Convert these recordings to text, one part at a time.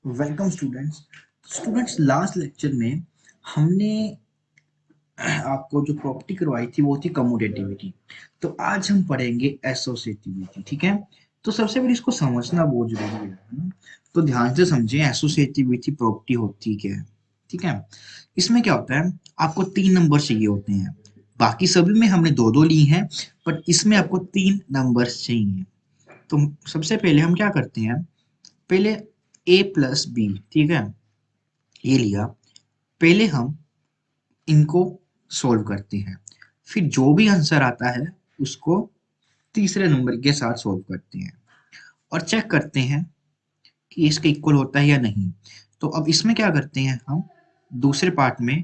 Welcome students last lecture में हमने आपको जो प्रॉपर्टी करवाई थी वो थी कम्यूटेटिविटी। तो आज हम पढ़ेंगे एसोसिएटिविटी। ठीक है, तो सबसे पहले इसको समझना बहुत जरूरी है ना? तो ध्यान से समझें एसोसिएटिविटी प्रॉपर्टी होती क्या है। ठीक है, इसमें क्या होता है, आपको तीन नंबर चाहिए होते हैं। बाकी सभी में हमने दो दो ली हैं, बट इसमें आपको तीन नंबर चाहिए। तो सबसे पहले हम क्या करते हैं, पहले a प्लस बी, ठीक है, ये लिया। पहले हम इनको सॉल्व करते हैं, फिर जो भी आंसर आता है उसको तीसरे नंबर के साथ सॉल्व करते हैं और चेक करते हैं कि इसके इक्वल होता है या नहीं। तो अब इसमें क्या करते हैं हम दूसरे पार्ट में,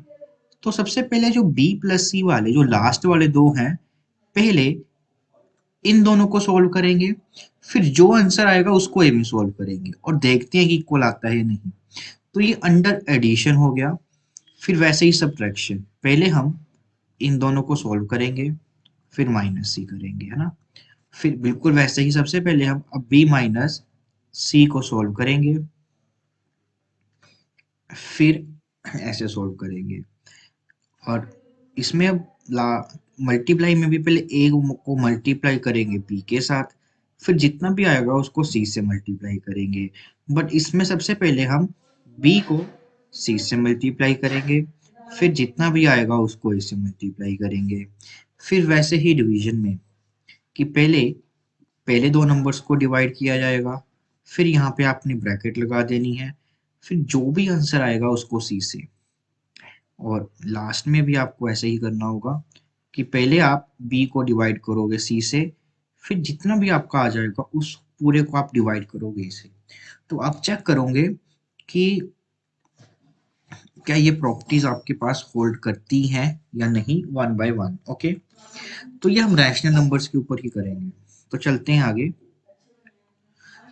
तो सबसे पहले जो b प्लस सी वाले जो लास्ट वाले दो हैं, पहले इन दोनों को सॉल्व करेंगे, फिर जो आंसर आएगा उसको ए में सॉल्व करेंगे और देखते हैं कि इक्वल आता है या नहीं। तो ये अंडर एडिशन हो गया। फिर वैसे ही सब्ट्रैक्शन, पहले हम इन दोनों को सॉल्व करेंगे, फिर माइनस सी करेंगे, है ना। फिर बिल्कुल वैसे ही सबसे पहले हम अब बी माइनस सी को सॉल्व करेंगे, फिर ऐसे सॉल्व करेंगे। और इसमें अब मल्टीप्लाई में भी पहले ए को मल्टीप्लाई करेंगे बी के साथ, फिर जितना भी आएगा उसको सी से मल्टीप्लाई करेंगे। बट इसमें सबसे पहले हम बी को सी से मल्टीप्लाई करेंगे, फिर जितना भी आएगा उसको ए से मल्टीप्लाई करेंगे। फिर वैसे ही डिवीजन में कि पहले पहले दो नंबर्स को डिवाइड किया जाएगा, फिर यहाँ पे आपने ब्रैकेट लगा देनी है, फिर जो भी आंसर आएगा उसको सी से। और लास्ट में भी आपको ऐसे ही करना होगा कि पहले आप b को डिवाइड करोगे c से, फिर जितना भी आपका आ जाएगा उस पूरे को आप डिवाइड करोगे इसे। तो आप चेक करोगे कि क्या ये प्रॉपर्टीज आपके पास होल्ड करती हैं या नहीं, वन बाय वन। ओके, तो ये हम रैशनल नंबर्स के ऊपर ही करेंगे। तो चलते हैं आगे।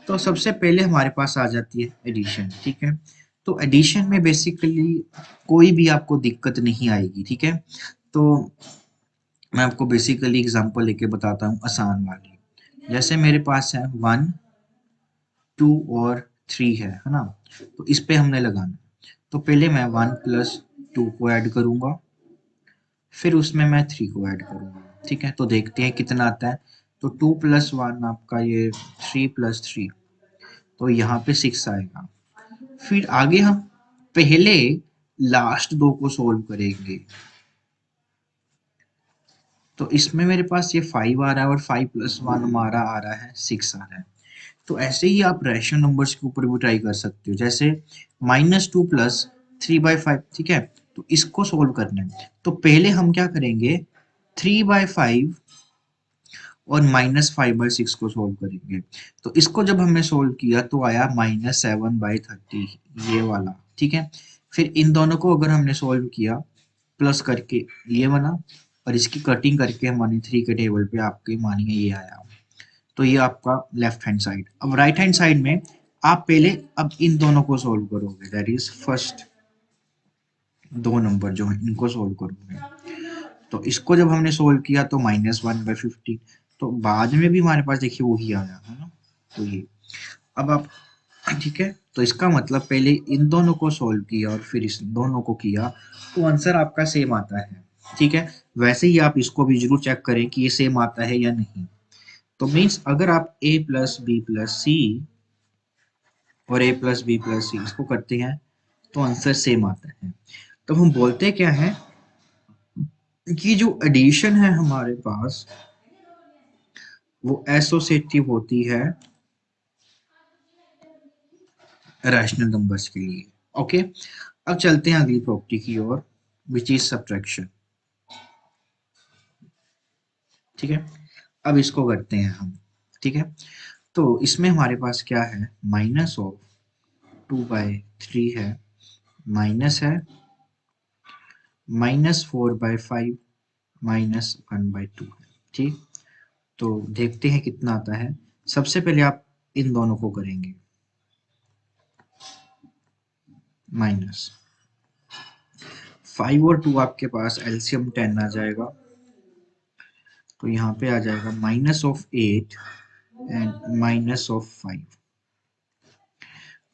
तो सबसे पहले हमारे पास आ जाती है एडिशन। ठीक है, तो एडिशन में बेसिकली कोई भी आपको दिक्कत नहीं आएगी। ठीक है, तो मैं आपको बेसिकली एग्जांपल लेके बताता हूँ आसान वाली। जैसे मेरे पास है 1 2 और 3 है ना। तो इस पे हमने लगाना, तो पहले मैं 1 प्लस 2 को ऐड करूंगा, फिर उसमें मैं 3 को ऐड करूंगा। ठीक है, तो देखते हैं कितना आता है। तो 2 प्लस 1 आपका ये 3 प्लस 3, तो यहाँ पे 6 आएगा। फिर आगे हम पहले लास्ट दो को सोल्व करेंगे, तो इसमें मेरे पास ये 5 आ रहा है और 5 प्लस 1 हमारा आ रहा है 6 आ रहा है। तो ऐसे ही आप रैशनल नंबर्स के ऊपर भी ट्राई कर सकते हो, जैसे -2 प्लस 3/5। ठीक है, तो इसको सोल्व करना है, तो पहले हम क्या करेंगे, 3/5 और -5/6 को सोल्व करेंगे। तो इसको जब हमने सोल्व किया तो आया -7/30, ये वाला। ठीक है, फिर इन दोनों को अगर हमने सोल्व किया प्लस करके ये बना, और इसकी कटिंग करके मानिए 3 के टेबल पे आपके मानिए ये आया। तो ये आपका लेफ्ट हैंड साइड। अब राइट हैंड साइड में आप पहले अब इन दोनों को सोल्व करोगे, दैट इज फर्स्ट दो नंबर जो है इनको सोल्व करोगे। तो इसको जब हमने सोल्व किया तो -1/15, तो बाद में भी हमारे पास देखिए वही आया है ना। तो ये अब आप, ठीक है, तो इसका मतलब पहले इन दोनों को सोल्व किया और फिर इस दोनों को किया, तो आंसर आपका सेम आता है। ठीक है, वैसे ही आप इसको भी जरूर चेक करें कि ये सेम आता है या नहीं। तो मीन्स अगर आप a प्लस बी प्लस सी और a प्लस बी प्लस सी इसको करते हैं तो आंसर सेम आता है। तो हम बोलते क्या है कि जो एडिशन है हमारे पास वो एसोसिएटिव होती है रैशनल नंबर्स के लिए। ओके, अब चलते हैं अगली प्रॉपर्टी की ओर, विच इज सब्ट्रैक्शन। ठीक है, अब इसको करते हैं हम। ठीक है, तो इसमें हमारे पास क्या है, -2/3 है, माइनस है -4/5, -1/2 है। ठीक, तो देखते हैं कितना आता है। सबसे पहले आप इन दोनों को करेंगे, माइनस 5 और 2 आपके पास एलसीएम 10 आ जाएगा, तो यहाँ पे आ जाएगा -8 एंड -5।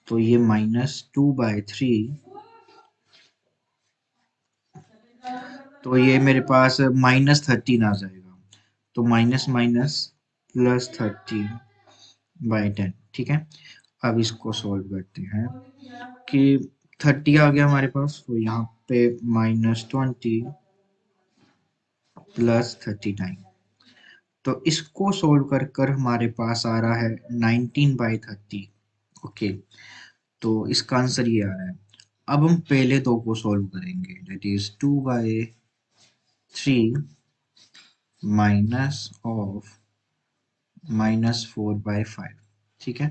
तो ये -2/3, तो ये मेरे पास -13 आ जाएगा। तो माइनस माइनस +13/10, ठीक है। अब इसको सॉल्व करते हैं कि 30 आ गया हमारे पास, तो यहाँ पे -20 +39, तो इसको सोल्व कर कर हमारे पास आ रहा है 19/30। ओके, तो इसका आंसर ये आ रहा है। अब हम पहले दो को सोल्व करेंगे, दैट इज 2/3 माइनस ऑफ -4/5, ठीक है।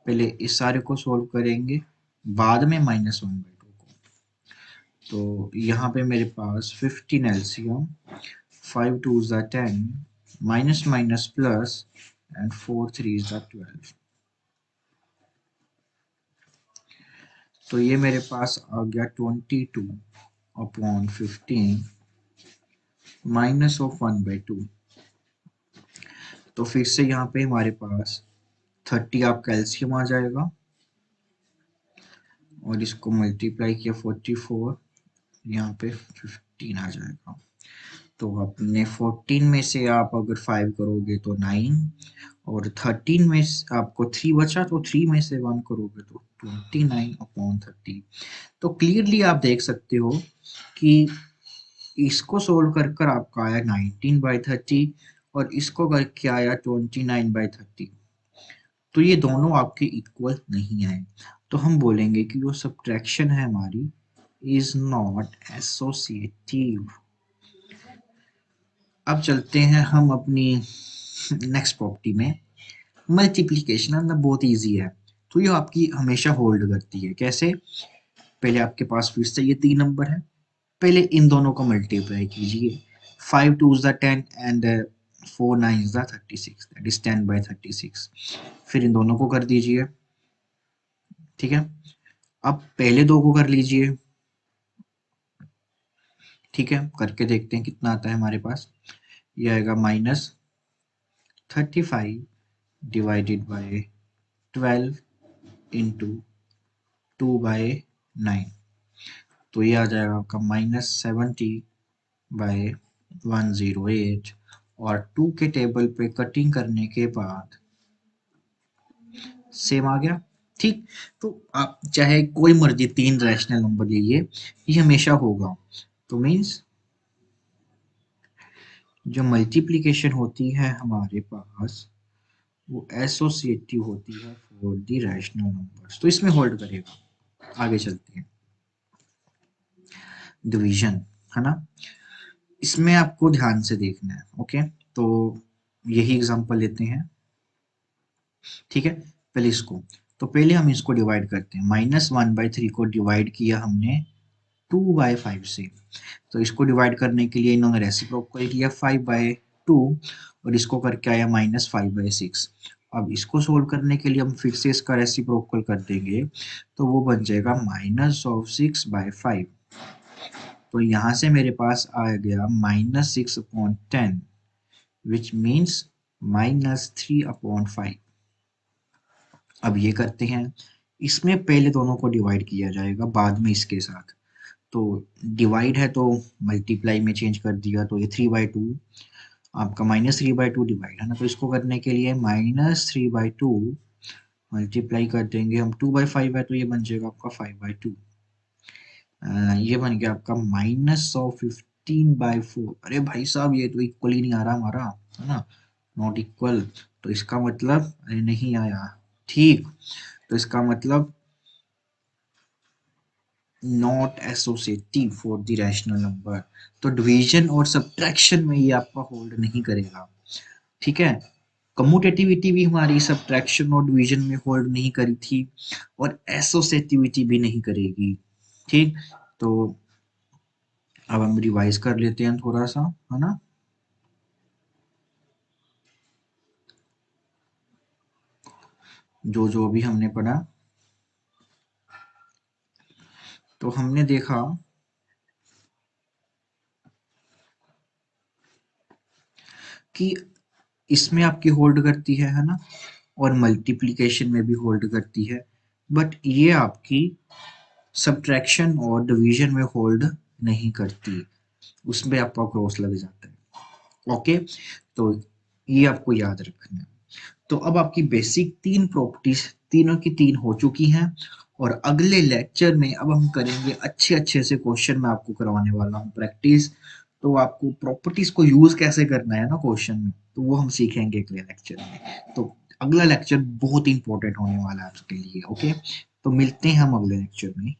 पहले इस सारे को सोल्व करेंगे, बाद में -1/2 को। तो यहाँ पे मेरे पास 15 LCM, 5 2s are 10, minus minus plus, and 4 3s are 12। तो ये मेरे पास आ गया 22/15 -1/2। तो फिर से यहाँ पे हमारे पास 30 आपका एलसीएम आ जाएगा, और इसको मल्टीप्लाई किया 44, यहाँ पे 15 आ जाएगा। तो अपने 14 में से आप अगर 5 करोगे तो 9, और 13 में से आपको 3 बचा, तो 3 में से 1 करोगे तो 29/30। तो क्लियरली आप देख सकते हो कि इसको सोल्व कर कर आपका आया 19/30, और इसको करके आया 29/30। तो ये दोनों आपके इक्वल नहीं है, तो हम बोलेंगे कि जो सब्ट्रैक्शन है हमारी इज नॉट एसोसिएटिव। अब चलते हैं हम अपनी नेक्स्ट प्रॉपर्टी में। मल्टीप्लिकेशन ना बहुत इजी है, तो ये आपकी हमेशा होल्ड करती है। कैसे? पहले आपके पास फिर से ये 3 नंबर है, पहले इन दोनों को मल्टीप्लाई कीजिए, 5 2s are 10 and 4 9s are 36, that is 10/36। फिर इन दोनों को कर दीजिए, ठीक है। अब पहले दो को कर लीजिए, ठीक है, करके देखते हैं कितना आता है हमारे पास। ये आएगा -35 डिवाइडेड बाय 12 इंटू 2/9, तो ये आ जाएगा आपका -70/108, और 2 के टेबल पे कटिंग करने के बाद सेम आ गया, ठीक। तो आप चाहे कोई मर्जी 3 रैशनल नंबर लीजिए, ये हमेशा होगा। तो मीन्स जो मल्टीप्लिकेशन होती है हमारे पास, वो एसोसिएटिव होती है फॉर द रैशनल नंबर्स, तो इसमें होल्ड करेगा। आगे चलते हैं, डिवीजन, है ना। इसमें आपको ध्यान से देखना है, ओके। तो यही एग्जांपल लेते हैं, ठीक है। पहले इसको, तो पहले हम इसको डिवाइड करते हैं। -1/3 को डिवाइड किया हमने 2/5 से, तो इसको डिवाइड करने के लिए इन्होंने रेसिप्रोकल किया 5/2, और इसको करके आया -5/6। अब इसको सोल्व करने के लिए हम फिर से इसका रेसिप्रोकल कर देंगे, तो वो बन जाएगा -6/5। तो यहाँ से मेरे पास आ गया -6/10, विच मीन्स -3/5। अब ये करते हैं, इसमें पहले दोनों को डिवाइड किया जाएगा, बाद में इसके साथ। तो डिवाइड है तो मल्टीप्लाई में चेंज कर दिया, तो ये 3/2 आपका -3/2 डिवाइड है ना, तो इसको करने के लिए -3/2 मल्टीप्लाई कर देंगे हम, 2/5 है तो ये बन जाएगा आपका 5/2। ये बन गया आपका -15/4। अरे भाई साहब, ये तो इक्वल ही नहीं आ रहा हमारा, है ना, नॉट इक्वल। तो इसका मतलब, अरे नहीं आया, ठीक। तो इसका मतलब not associative for the rational number. तो डिवीजन और सब्ट्रैक्शन में ये आपका होल्ड नहीं करेगा, ठीक है। कम्यूटेटिविटी भी हमारी सब्ट्रैक्शन और डिवीजन में होल्ड नहीं करी थी, और एसोसिएटिविटी भी नहीं करेगी, ठीक। तो अब हम रिवाइज कर लेते हैं थोड़ा सा, है ना। जो जो भी हमने पढ़ा, तो हमने देखा कि इसमें आपकी होल्ड करती है ना, और मल्टीप्लिकेशन में भी होल्ड करती है। बट ये आपकी सब्ट्रैक्शन और डिवीजन में होल्ड नहीं करती, उसमें आपका क्रॉस लग जाता है। ओके, तो ये आपको याद रखना है। तो अब आपकी बेसिक तीन प्रॉपर्टीज तीनों की तीन हो चुकी हैं, और अगले लेक्चर में अब हम करेंगे अच्छे अच्छे से क्वेश्चन मैं आपको करवाने वाला हूँ प्रैक्टिस। तो आपको प्रॉपर्टीज को यूज कैसे करना है ना क्वेश्चन में, तो वो हम सीखेंगे अगले लेक्चर में। तो अगला लेक्चर बहुत इंपॉर्टेंट होने वाला है आपके लिए। ओके, तो मिलते हैं हम अगले लेक्चर में।